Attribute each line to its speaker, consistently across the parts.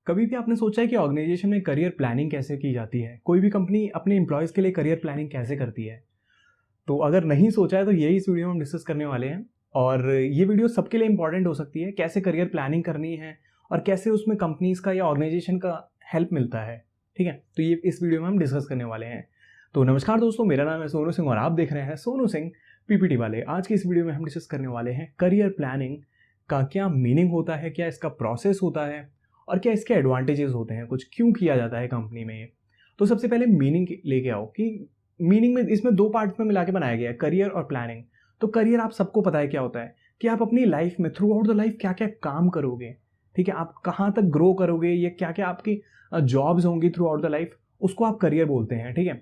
Speaker 1: कभी भी आपने सोचा है कि ऑर्गेनाइजेशन में करियर प्लानिंग कैसे की जाती है? कोई भी कंपनी अपने एम्प्लॉयज़ के लिए करियर प्लानिंग कैसे करती है? तो अगर नहीं सोचा है तो यही इस वीडियो में हम डिस्कस करने वाले हैं और ये वीडियो सबके लिए इंपॉर्टेंट हो सकती है, कैसे करियर प्लानिंग करनी है और कैसे उसमें कंपनीज़ का या ऑर्गेनाइजेशन का हेल्प मिलता है, ठीक है? तो ये इस वीडियो में हम डिस्कस करने वाले हैं। तो नमस्कार दोस्तों, मेरा नाम है सोनू सिंह और आप देख रहे हैं सोनू सिंह पीपीटी वाले। आज की इस वीडियो में हम डिस्कस करने वाले हैं करियर प्लानिंग का क्या मीनिंग होता है, क्या इसका प्रोसेस होता है और क्या इसके एडवांटेजेस होते हैं, कुछ क्यों किया जाता है कंपनी में ये। तो सबसे पहले मीनिंग लेके आओ कि मीनिंग में इसमें दो पार्ट्स में मिला के बनाया गया है, करियर और प्लानिंग। तो करियर आप सबको पता है क्या होता है कि आप अपनी लाइफ में थ्रू आउट द लाइफ क्या क्या काम करोगे, ठीक है, आप कहाँ तक ग्रो करोगे, ये क्या क्या आपकी जॉब्स होंगी थ्रू आउट द लाइफ, उसको आप करियर बोलते हैं, ठीक है।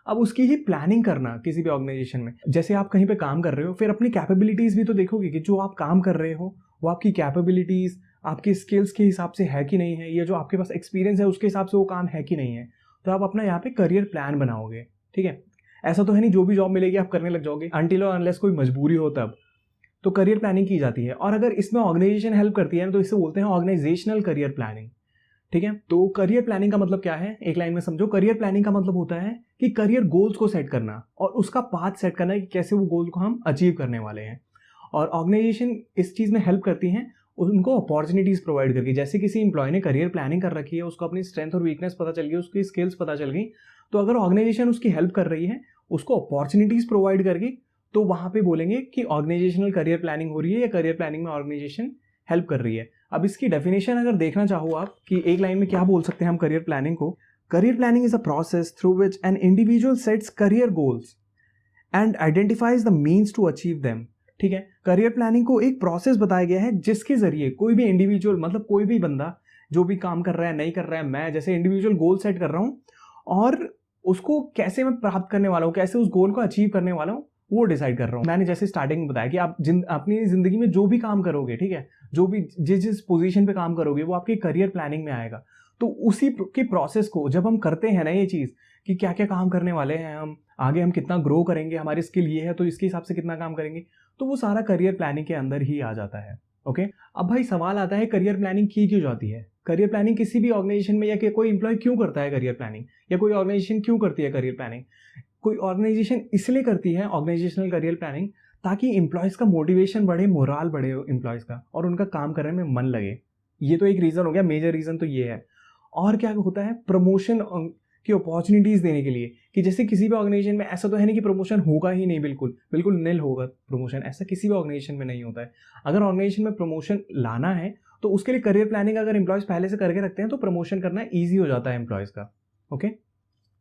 Speaker 1: अब उसकी ही प्लानिंग करना किसी भी ऑर्गेनाइजेशन में, जैसे आप कहीं पे काम कर रहे हो, फिर अपनी कैपेबिलिटीज़ भी तो देखोगे कि जो आप काम कर रहे हो वो आपकी कैपेबिलिटीज़ आपकी स्किल्स के हिसाब से है कि नहीं है, ये जो आपके पास एक्सपीरियंस है उसके हिसाब से वो काम है कि नहीं है। तो आप अपना यहाँ पे करियर प्लान बनाओगे, ठीक है। ऐसा तो है नहीं जो भी जॉब मिलेगी आप करने लग जाओगे, अनटिल और अनलेस कोई मजबूरी हो तब। तो करियर प्लानिंग की जाती है और अगर इसमें ऑर्गेनाइजेशन हेल्प करती है तो इसे बोलते हैं ऑर्गेनाइजेशनल करियर प्लानिंग, ठीक है। तो करियर प्लानिंग का मतलब क्या है, एक लाइन में समझो। करियर प्लानिंग का मतलब होता है कि करियर गोल्स को सेट करना और उसका पाथ सेट करना कि कैसे वो गोल को हम अचीव करने वाले हैं। और ऑर्गेनाइजेशन इस चीज़ में हेल्प करती हैं उनको अपॉर्चुनिटीज़ प्रोवाइड करके। जैसे किसी इंप्लॉय ने करियर प्लानिंग कर रखी है, उसको अपनी स्ट्रेंथ और वीकनेस पता चल गई, उसकी स्किल्स पता चल गई, तो अगर ऑर्गेनाइजेशन उसकी हेल्प कर रही है उसको अपॉर्चुनिटीज़ प्रोवाइड करके, तो वहाँ पे बोलेंगे कि ऑर्गेनाइजेशनल करियर प्लानिंग हो रही है या करियर प्लानिंग में ऑर्गेनाइजेशन हेल्प कर रही है। अब इसकी डेफिनेशन अगर देखना चाहो आप कि एक लाइन में क्या बोल सकते हैं हम करियर प्लानिंग को। Career planning is a process through which an individual sets career goals and identifies the means to achieve them, ठीक है। करियर प्लानिंग को एक प्रोसेस बताया गया है जिसके जरिए कोई भी इंडिविजुअल, मतलब कोई भी बंदा जो भी काम कर रहा है नहीं कर रहा है, मैं जैसे इंडिविजुअल गोल सेट कर रहा हूँ और उसको कैसे मैं प्राप्त करने वाला हूँ, कैसे उस गोल को अचीव करने वाला हूँ, वो डिसाइड कर रहा हूँ। मैंने जैसे स्टार्टिंग में बताया कि आप अपनी जिंदगी में जो भी काम करोगे, ठीक है, जो भी जिस पोजीशन पे काम करोगे वो आपके करियर प्लानिंग में आएगा। तो उसी के प्रोसेस को जब हम करते हैं ना, ये चीज़ कि क्या क्या काम करने वाले हैं हम, आगे हम कितना ग्रो करेंगे, हमारी स्किल ये है तो इसके हिसाब से कितना काम करेंगे, तो वो सारा करियर प्लानिंग के अंदर ही आ जाता है। ओके, अब भाई सवाल आता है करियर प्लानिंग की क्यों जाती है। करियर प्लानिंग किसी भी ऑर्गेनाइजेशन में या कि कोई इंप्लॉय क्यों करता है करियर प्लानिंग, या कोई ऑर्गेनाइजेशन क्यों करती है करियर प्लानिंग। कोई ऑर्गेनाइजेशन इसलिए करती है ऑर्गेनाइजेशनल करियर प्लानिंग ताकि इंप्लॉयज़ का मोटिवेशन बढ़े, मोराल बढ़े इंप्लॉयज़ का, और उनका काम करने में मन लगे। ये तो एक रीज़न हो गया, मेजर रीज़न तो ये है। और क्या होता है, प्रमोशन की अपॉर्चुनिटीज़ देने के लिए, कि जैसे किसी भी ऑर्गेनाइजेशन में ऐसा तो है नहीं कि प्रमोशन होगा ही नहीं, बिल्कुल बिल्कुल निल होगा प्रमोशन, ऐसा किसी भी ऑर्गेनाइजेशन में नहीं होता है। अगर ऑर्गेनाइजेशन में प्रमोशन लाना है तो उसके लिए करियर प्लानिंग अगर एम्प्लॉयज़ पहले से करके रखते हैं तो प्रमोशन करना ईजी हो जाता है एम्प्लॉयज़ का। ओके,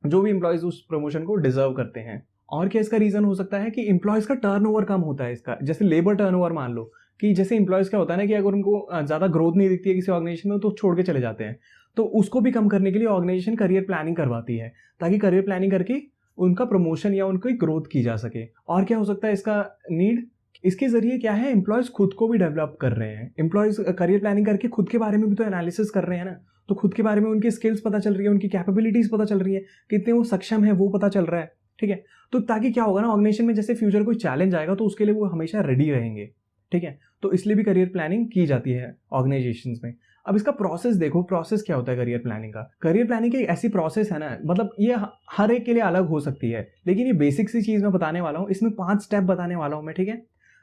Speaker 1: जो भी एम्प्लॉयज़ उस प्रमोशन को डिजर्व करते हैं। और क्या इसका रीज़न हो सकता है कि एम्प्लॉयज़ का टर्नओवर कम होता है इसका, जैसे लेबर टर्नओवर मान लो कि जैसे एम्प्लॉयज़ क्या होता है ना कि अगर उनको ज़्यादा ग्रोथ नहीं दिखती है किसी ऑर्गेनाइजेशन में तो छोड़ के चले जाते हैं। तो उसको भी कम करने के लिए ऑर्गेनाइजेशन करियर प्लानिंग करवाती है ताकि करियर प्लानिंग करके उनका प्रमोशन या उनकी ग्रोथ की जा सके। और क्या हो सकता है इसका नीड, इसके जरिए क्या है, एम्प्लॉयज़ खुद को भी डेवलप कर रहे हैं। एम्प्लॉयज़ करियर प्लानिंग करके खुद के बारे में भी तो एनालिसिस कर रहे हैं ना, तो खुद के बारे में उनकी स्किल्स पता चल रही है, उनकी कैपेबिलिटीज़ पता चल रही है, कितने वो सक्षम है वो पता चल रहा है, ठीक है। तो ताकि क्या होगा ना, ऑर्गेनाइजेशन में जैसे फ्यूचर कोई चैलेंज आएगा तो उसके लिए वो हमेशा रेडी रहेंगे, ठीक है। तो इसलिए भी करियर प्लानिंग की जाती है ऑर्गेनाइजेशंस में। अब इसका प्रोसेस देखो, प्रोसेस क्या होता है करियर प्लानिंग का। करियर प्लानिंग की एक ऐसी प्रोसेस है ना, मतलब ये हर एक के लिए अलग हो सकती है, लेकिन ये बेसिक सी चीज़ मैं बताने वाला हूँ, इसमें 5 स्टेप बताने वाला हूँ मैं, ठीक है,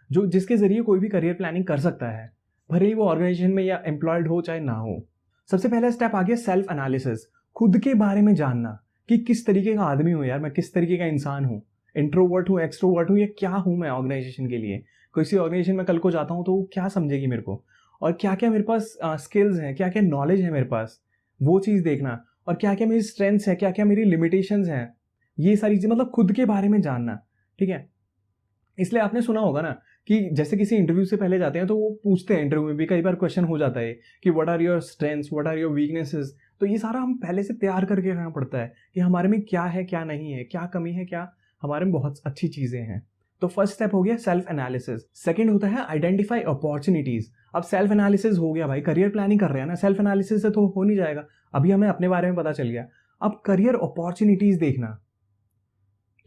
Speaker 1: जो जिसके जरिए कोई भी करियर प्लानिंग कर सकता है, भले ही वो ऑर्गेनाइजेशन में या एम्प्लॉयड हो चाहे ना हो। सबसे पहला स्टेप आ गया सेल्फ एनालिसिस, खुद के बारे में जानना कि किस तरीके का आदमी हूँ यार मैं, किस तरीके का इंसान हूँ, इंट्रोवर्ट हूँ, एक्सट्रोवर्ट हूँ, या क्या हूँ मैं ऑर्गेनाइजेशन के लिए। किसी ऑर्गेनाइजेशन में कल को जाता हूँ तो वो क्या समझेगी मेरे को, और क्या क्या मेरे पास स्किल्स हैं, क्या क्या नॉलेज है मेरे पास, वो चीज़ देखना, और क्या क्या मेरी स्ट्रेंथ्स है, क्या क्या मेरी लिमिटेशंस हैं, ये सारी चीज़ें, मतलब खुद के बारे में जानना, ठीक है। इसलिए आपने सुना होगा ना कि जैसे किसी इंटरव्यू से पहले जाते हैं तो वो पूछते हैं, इंटरव्यू में भी कई बार क्वेश्चन हो जाता है कि what are your strengths, what are your weaknesses. तो ये सारा हम पहले से तैयार करके रखना पड़ता है कि हमारे में क्या है क्या नहीं है, क्या कमी है, क्या हमारे में बहुत अच्छी चीज़ें हैं। तो फर्स्ट स्टेप हो गया सेल्फ एनालिसिस। सेकंड होता है आइडेंटिफाई अपॉर्चुनिटीज़। अब सेल्फ एनालिसिस हो गया भाई, करियर प्लानिंग कर रहे हैं ना, सेल्फ एनालिसिस से तो हो नहीं जाएगा, अभी हमें अपने बारे में पता चल गया। अब करियर अपॉर्चुनिटीज़ देखना,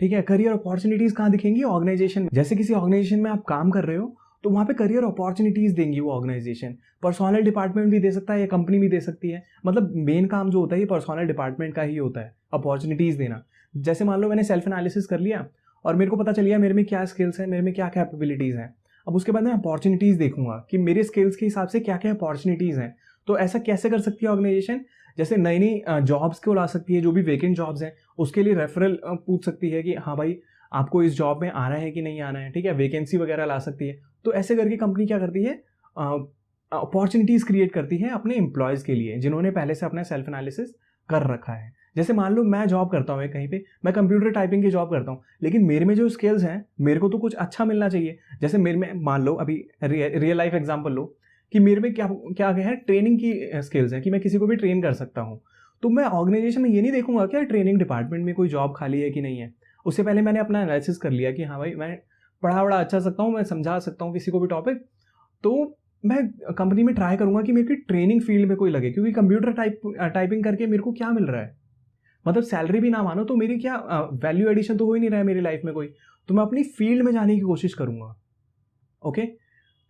Speaker 1: ठीक है। करियर अपॉर्चुनिटीज़ कहाँ दिखेंगी, ऑर्गेनाइजेशन में। जैसे किसी ऑर्गेनाइजेशन में आप काम कर रहे हो तो वहाँ पे करियर अपॉर्चुनिटीज़ देंगी वो ऑर्गेनाइजेशन। पर्सनल डिपार्टमेंट भी दे सकता है या कंपनी भी दे सकती है, मतलब मेन काम जो होता है ये पर्सनल डिपार्टमेंट का ही होता है, अपॉर्चुनिटीज़ देना। जैसे मान लो मैंने सेल्फ एनालिसिस कर लिया और मेरे को पता चल गया मेरे में क्या स्किल्स हैं, मेरे में क्या कैपेबिलिटीज़ हैं। अब उसके बाद मैं अपॉर्चुनिटीज़ देखूंगा कि मेरे स्किल्स के हिसाब से क्या क्या अपॉर्चुनिटीज़ हैं। तो ऐसा कैसे कर सकती है ऑर्गेनाइजेशन, जैसे नई नई जॉब्स को ला सकती है, जो भी वेकेंट जॉब्स हैं उसके लिए रेफरल पूछ सकती है कि हाँ भाई आपको इस जॉब में आना है कि नहीं आना है, ठीक है, वैकेंसी वगैरह ला सकती है। तो ऐसे करके कंपनी क्या करती है, अपॉर्चुनिटीज़ क्रिएट करती है अपने एम्प्लॉयज़ के लिए जिन्होंने पहले से अपना सेल्फ एनालिसिस कर रखा है। जैसे मान लो मैं जॉब करता हूँ कहीं पे, मैं कंप्यूटर टाइपिंग की जॉब करता हूँ, लेकिन मेरे में जो स्किल्स हैं मेरे को तो कुछ अच्छा मिलना चाहिए। जैसे मेरे में मान लो अभी रियल लाइफ एग्जांपल लो कि मेरे में क्या क्या है, ट्रेनिंग की स्किल्स हैं कि मैं किसी को भी ट्रेन कर सकता हूँ। तो मैं ऑर्गेनाइजेशन में ये नहीं देखूंगा क्या ट्रेनिंग डिपार्टमेंट में कोई जॉब खाली है कि नहीं है। उससे पहले मैंने अपना एनालिसिस कर लिया कि हाँ भाई मैं पढ़ा बड़ा अच्छा सकता हूँ, मैं समझा सकता हूँ किसी को भी टॉपिक, तो मैं कंपनी में ट्राई करूंगा कि मेरे की ट्रेनिंग फील्ड में कोई लगे, क्योंकि कंप्यूटर टाइपिंग करके मेरे को क्या मिल रहा है, मतलब सैलरी भी ना मानो तो मेरी क्या वैल्यू एडिशन तो हो ही नहीं रहा है मेरी लाइफ में कोई। तो मैं अपनी फील्ड में जाने की कोशिश करूंगा। ओके,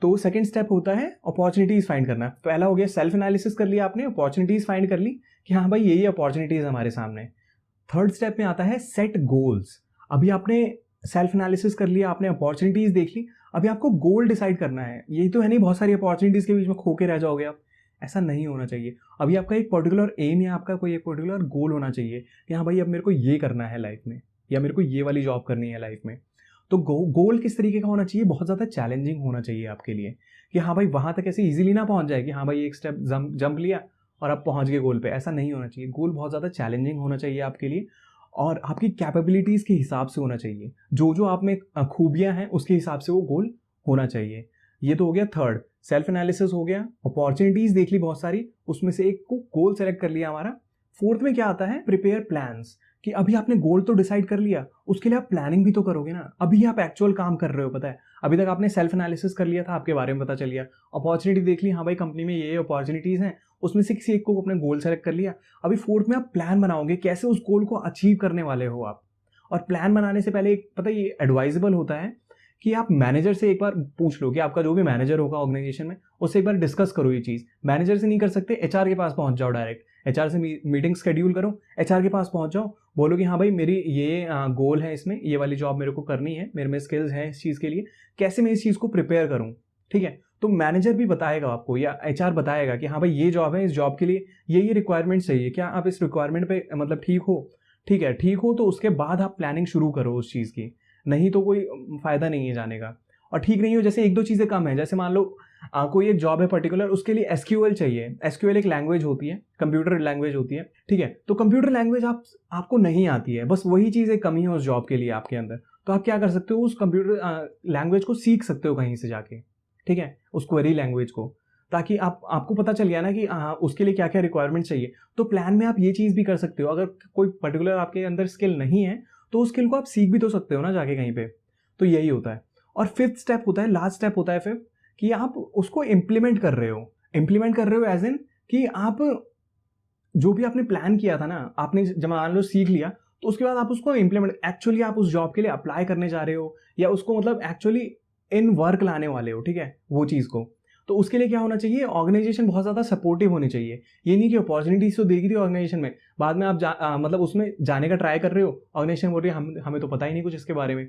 Speaker 1: तो सेकंड स्टेप होता है अपॉर्चुनिटीज फाइंड करना। पहला हो गया सेल्फ एनालिसिस कर लिया आपने, अपॉर्चुनिटीज फाइंड कर ली कि हाँ भाई ये अपॉर्चुनिटीज हमारे सामने। थर्ड स्टेप में आता है सेट गोल्स। अभी आपने सेल्फ एनालिसिस कर लिया, आपने अपॉर्चुनिटीज देख ली, अभी आपको गोल डिसाइड करना है। यही तो है नहीं बहुत सारी अपॉर्चुनिटीज के बीच में खो के रह जाओगे आप, ऐसा नहीं होना चाहिए। अभी आपका एक पर्टिकुलर एम या आपका कोई एक पर्टिकुलर गोल होना चाहिए कि हाँ भाई अब मेरे को ये करना है लाइफ में, या मेरे को ये वाली जॉब करनी है लाइफ में। तो गोल किस तरीके का होना चाहिए, बहुत ज़्यादा चैलेंजिंग होना चाहिए आपके लिए कि हाँ भाई वहाँ तक ऐसे इजीली ना पहुँच जाए कि हाँ भाई एक स्टेप जंप लिया और आप पहुँच गए गोल पे, ऐसा नहीं होना चाहिए। गोल बहुत ज़्यादा चैलेंजिंग होना चाहिए आपके लिए और आपकी कैपेबिलिटीज़ के हिसाब से होना चाहिए। जो जो आप में खूबियाँ हैं उसके हिसाब से वो गोल होना चाहिए। ये तो हो गया थर्ड, सेल्फ एनालिसिस हो गया, अपॉर्चुनिटीज़ देख ली बहुत सारी, उसमें से एक को गोल सेलेक्ट कर लिया हमारा। फोर्थ में क्या आता है, प्रिपेयर प्लान्स, कि अभी आपने गोल तो डिसाइड कर लिया, उसके लिए आप प्लानिंग भी तो करोगे ना। अभी आप एक्चुअल काम कर रहे हो, पता है अभी तक आपने सेल्फ एनालिसिस कर लिया था, आपके बारे में पता चल गया, अपॉर्चुनिटी देख ली, हाँ भाई कंपनी में ये अपॉर्चुनिटीज़ हैं, उसमें से किसी एक को अपने गोल सेलेक्ट कर लिया। अभी फोर्थ में आप प्लान बनाओगे कैसे उस गोल को अचीव करने वाले हो आप। और प्लान बनाने से पहले एक पता है ये एडवाइजेबल होता है कि आप मैनेजर से एक बार पूछ लो, कि आपका जो भी मैनेजर होगा ऑर्गेनाइजेशन में उससे एक बार डिस्कस करो ये चीज़। मैनेजर से नहीं कर सकते, एचआर के पास पहुंच जाओ, डायरेक्ट एचआर से मीटिंग शेड्यूल करो, एचआर के पास पहुंच जाओ, बोलो कि हाँ भाई मेरी ये गोल है, इसमें ये वाली जॉब मेरे को करनी है, मेरे में स्किल्स हैं इस चीज़ के लिए, कैसे मैं इस चीज़ को प्रिपेयर करूँ, ठीक है। तो मैनेजर भी बताएगा आपको या एचआर बताएगा कि हाँ भाई ये जॉब है, इस जॉब के लिए ये रिक्वायरमेंट चाहिए, क्या आप इस रिक्वायरमेंट पे मतलब ठीक हो, ठीक है, ठीक हो तो उसके बाद आप प्लानिंग शुरू करो उस चीज़ की, नहीं तो कोई फ़ायदा नहीं है जाने का। और ठीक नहीं हो, जैसे एक दो चीज़ें कम है, जैसे मान लो कोई एक जॉब है पर्टिकुलर, उसके लिए एसक्यूएल चाहिए। एसक्यूएल एक लैंग्वेज होती है, कंप्यूटर लैंग्वेज होती है, ठीक है। तो कंप्यूटर लैंग्वेज आपको नहीं आती है, बस वही चीज़ एक कमी है उस जॉब के लिए आपके अंदर। तो आप क्या कर सकते हो, उस कंप्यूटर लैंग्वेज को सीख सकते हो कहीं से जाके, ठीक है, उस क्वेरी लैंग्वेज को, ताकि आपको पता चल गया ना कि उसके लिए क्या क्या रिक्वायरमेंट चाहिए। तो प्लान में आप ये चीज़ भी कर सकते हो, अगर कोई पर्टिकुलर आपके अंदर स्किल नहीं है तो उस स्किल को आप सीख भी तो सकते हो ना जाके कहीं पे। तो यही होता है। और फिफ्थ स्टेप होता है, लास्ट स्टेप होता है फिफ्थ, कि आप उसको इम्प्लीमेंट कर रहे हो। इम्प्लीमेंट कर रहे हो एज इन कि आप जो भी आपने प्लान किया था ना, आपने जब मान लो सीख लिया, तो उसके बाद आप उसको इम्प्लीमेंट, एक्चुअली आप उस जॉब के लिए अप्लाई करने जा रहे हो, या उसको मतलब एक्चुअली इन वर्क लाने वाले हो, ठीक है, वो चीज़ को। तो उसके लिए क्या होना चाहिए, ऑर्गेनाइजेशन बहुत ज़्यादा सपोर्टिव होनी चाहिए। ये नहीं कि अपॉर्चुनिटीज तो देगी थी ऑर्गेनाइजेशन में, बाद में आप मतलब उसमें जाने का ट्राई कर रहे हो, ऑर्गेनाइजेशन बोल रही है हमें तो पता ही नहीं कुछ इसके बारे में।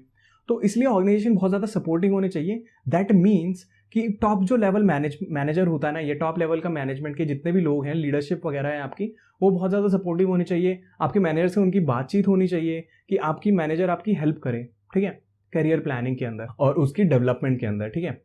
Speaker 1: तो इसलिए ऑर्गेनाइजेशन बहुत ज़्यादा सपोर्टिव होने चाहिए। दैट मीन्स कि टॉप जो लेवल मैनेजर होता है ना, ये टॉप लेवल का मैनेजमेंट के जितने भी लोग हैं, लीडरशिप वगैरह है आपकी, वो बहुत ज़्यादा सपोर्टिव होनी चाहिए। आपके मैनेजर से उनकी बातचीत होनी चाहिए कि आपकी मैनेजर आपकी हेल्प करे, ठीक है, करियर प्लानिंग के अंदर और उसकी डेवलपमेंट के अंदर, ठीक है।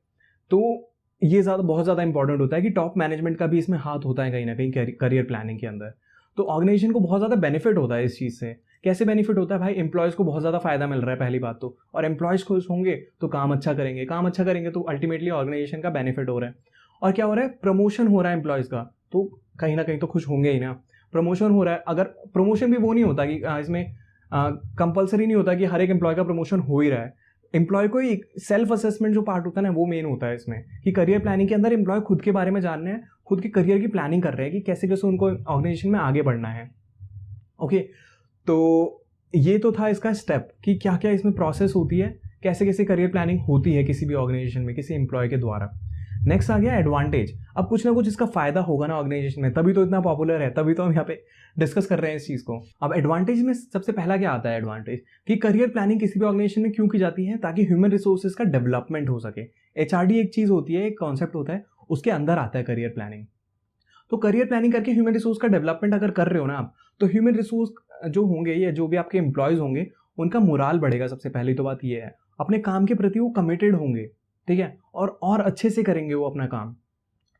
Speaker 1: तो ये बहुत ज़्यादा इंपॉर्टेंट होता है कि टॉप मैनेजमेंट का भी इसमें हाथ होता है कहीं ना कहीं करियर प्लानिंग के अंदर। तो ऑर्गेनाइजेशन को बहुत ज़्यादा बेनिफिट होता है इस चीज़ से। कैसे बेनिफिट होता है भाई, एम्प्लॉयज़ को बहुत ज़्यादा फायदा मिल रहा है पहली बात तो, और एम्प्लॉयज़ खुश होंगे तो काम अच्छा करेंगे, काम अच्छा करेंगे तो अल्टीमेटली ऑर्गेनाइजेशन का बेनिफिट हो रहा है। और क्या हो रहा है, प्रमोशन हो रहा है एम्प्लॉयज़ का, तो कहीं ना कहीं तो खुश होंगे ही ना। प्रमोशन हो रहा है, अगर प्रमोशन भी वो नहीं होता कि इसमें कंपलसरी नहीं होता कि हर एक एम्प्लॉय का प्रमोशन हो ही रहा है। एम्प्लॉय को एक सेल्फ असेसमेंट जो पार्ट होता है ना, वो मेन होता है इसमें, कि करियर प्लानिंग के अंदर एम्प्लॉय खुद के बारे में जान रहे हैं, खुद के करियर की प्लानिंग कर रहे हैं कि कैसे कैसे उनको ऑर्गेनाइजेशन में आगे बढ़ना है। ओके, तो ये तो था इसका स्टेप कि क्या क्या इसमें प्रोसेस होती है कैसे कैसे करियर प्लानिंग होती है किसी भी ऑर्गेनाइजेशन में किसी एम्प्लॉय के द्वारा। नेक्स्ट आ गया एडवांटेज। अब कुछ ना कुछ इसका फायदा होगा ना ऑर्गेनाइजेशन में, तभी तो इतना पॉपुलर है, तभी तो हम यहाँ पे डिस्कस कर रहे हैं इस चीज़ को। अब एडवांटेज में सबसे पहला क्या आता है एडवांटेज, कि करियर प्लानिंग किसी भी ऑर्गेनाइजेशन में क्यों की जाती है, ताकि ह्यूमन रिसोर्सेज का डेवलपमेंट हो सके। HRD एक चीज़ होती है, एक कॉन्सेप्ट होता है, उसके अंदर आता है करियर प्लानिंग। तो करियर प्लानिंग करके ह्यूमन रिसोर्स का डेवलपमेंट अगर कर रहे हो ना आप, तो ह्यूमन रिसोर्स जो होंगे या जो भी आपके एम्प्लॉयज होंगे उनका मोराल बढ़ेगा। सबसे पहली तो बात ये है, अपने काम के प्रति वो कमिटेड होंगे, ठीक है, और अच्छे से करेंगे वो अपना काम।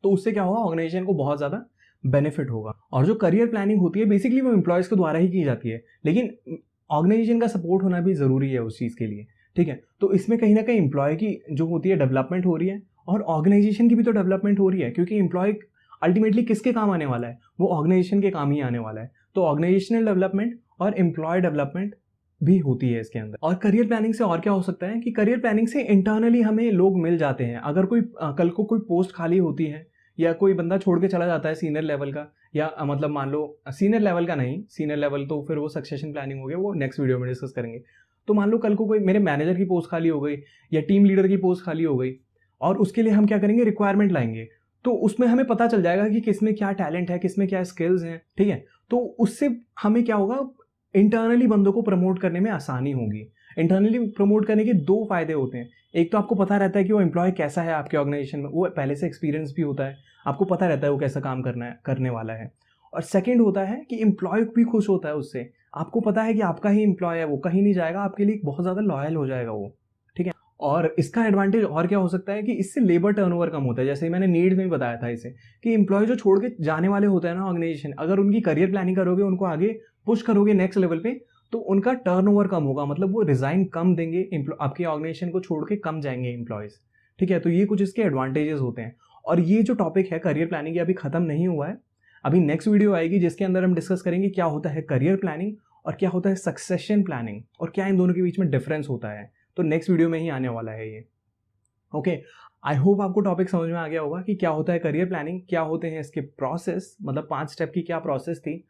Speaker 1: तो उससे क्या होगा, ऑर्गेनाइजेशन को बहुत ज़्यादा बेनिफिट होगा। और जो करियर प्लानिंग होती है बेसिकली वो एम्प्लॉयज़ के द्वारा ही की जाती है, लेकिन ऑर्गेनाइजेशन का सपोर्ट होना भी ज़रूरी है उस चीज़ के लिए, ठीक है। तो इसमें कहीं ना कहीं एम्प्लॉय की जो होती है डेवलपमेंट हो रही है, और ऑर्गेनाइजेशन की भी तो डेवलपमेंट हो रही है, क्योंकि एम्प्लॉय अल्टीमेटली किसके काम आने वाला है, वो ऑर्गेनाइजेशन के काम ही आने वाला है। तो ऑर्गेनाइजेशनल डेवलपमेंट और एम्प्लॉय डेवलपमेंट भी होती है इसके अंदर। और करियर प्लानिंग से और क्या हो सकता है कि करियर प्लानिंग से इंटरनली हमें लोग मिल जाते हैं। अगर कोई कल को कोई पोस्ट खाली होती है या कोई बंदा छोड़ के चला जाता है सीनियर लेवल का, या मतलब मान लो सीनियर लेवल का नहीं, सीनियर लेवल तो फिर वो सक्सेशन प्लानिंग हो गया, वो नेक्स्ट वीडियो में डिस्कस करेंगे। तो मान लो कल को कोई मेरे मैनेजर की पोस्ट खाली हो गई या टीम लीडर की पोस्ट खाली हो गई, और उसके लिए हम क्या करेंगे, रिक्वायरमेंट लाएंगे। तो उसमें हमें पता चल जाएगा कि किसमें क्या टैलेंट है, किसमें क्या स्किल्स हैं, ठीक है। तो उससे हमें क्या होगा, इंटरनली बंदों को प्रमोट करने में आसानी होगी। इंटरनली प्रमोट करने के दो फायदे होते हैं। एक तो आपको पता रहता है कि वो एम्प्लॉय कैसा है आपके ऑर्गेनाइजेशन में, वो पहले से एक्सपीरियंस भी होता है, आपको पता रहता है वो कैसा काम करने वाला है। और सेकंड होता है कि एम्प्लॉय भी खुश होता है उससे, आपको पता है कि आपका ही एम्प्लॉय है, वो कहीं नहीं जाएगा, आपके लिए बहुत ज़्यादा लॉयल हो जाएगा वो, ठीक है। और इसका एडवांटेज और क्या हो सकता है कि इससे लेबर टर्नओवर कम होता है। जैसे मैंने नीड्स में बताया था इसे, कि एम्प्लॉय जो छोड़ के जाने वाले होते हैं ना ऑर्गेनाइजेशन, अगर उनकी करियर प्लानिंग करोगे, उनको आगे पुश करोगे नेक्स्ट लेवल पे, तो उनका टर्नओवर कम होगा, मतलब वो रिजाइन कम देंगे, आपके ऑर्गेनाइजेशन को छोड़ के कम जाएंगे एम्प्लॉयज, ठीक है। तो ये कुछ इसके एडवांटेजेस होते हैं। और ये जो टॉपिक है करियर प्लानिंग, ये अभी खत्म नहीं हुआ है, अभी नेक्स्ट वीडियो आएगी जिसके अंदर हम डिस्कस करेंगे क्या होता है करियर प्लानिंग और क्या होता है सक्सेशन प्लानिंग, और क्या इन दोनों के बीच में डिफरेंस होता है। तो नेक्स्ट वीडियो में ही आने वाला है ये, ओके। आई होप आपको टॉपिक समझ में आ गया होगा कि क्या होता है करियर प्लानिंग, क्या होते हैं इसके प्रोसेस, मतलब 5 स्टेप की क्या प्रोसेस थी,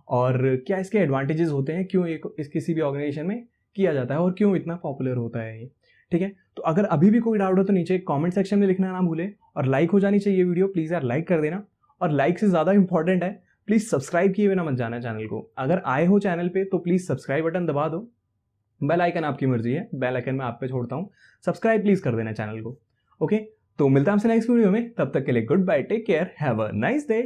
Speaker 1: और क्या इसके एडवांटेजेस होते हैं, क्यों इस किसी भी ऑर्गेनाइजेशन में किया जाता है, और क्यों इतना पॉपुलर होता है ये, ठीक है। तो अगर अभी भी कोई डाउट हो तो नीचे कमेंट सेक्शन में लिखना ना भूलें, और लाइक हो जानी चाहिए वीडियो, प्लीज़ यार लाइक कर देना। और लाइक से ज़्यादा इंपॉर्टेंट है, प्लीज़ सब्सक्राइब किए बिना मत जाना चैनल को। अगर आए हो चैनल पे तो प्लीज़ सब्सक्राइब बटन दबा दो, बेल आइकन आपकी मर्जी है, बेल आइकन मैं आप पे छोड़ता हूँ, सब्सक्राइब प्लीज़ कर देना चैनल को, ओके। तो मिलता है आपसे नेक्स्ट वीडियो में, तब तक के लिए goodbye, take care, have a nice day.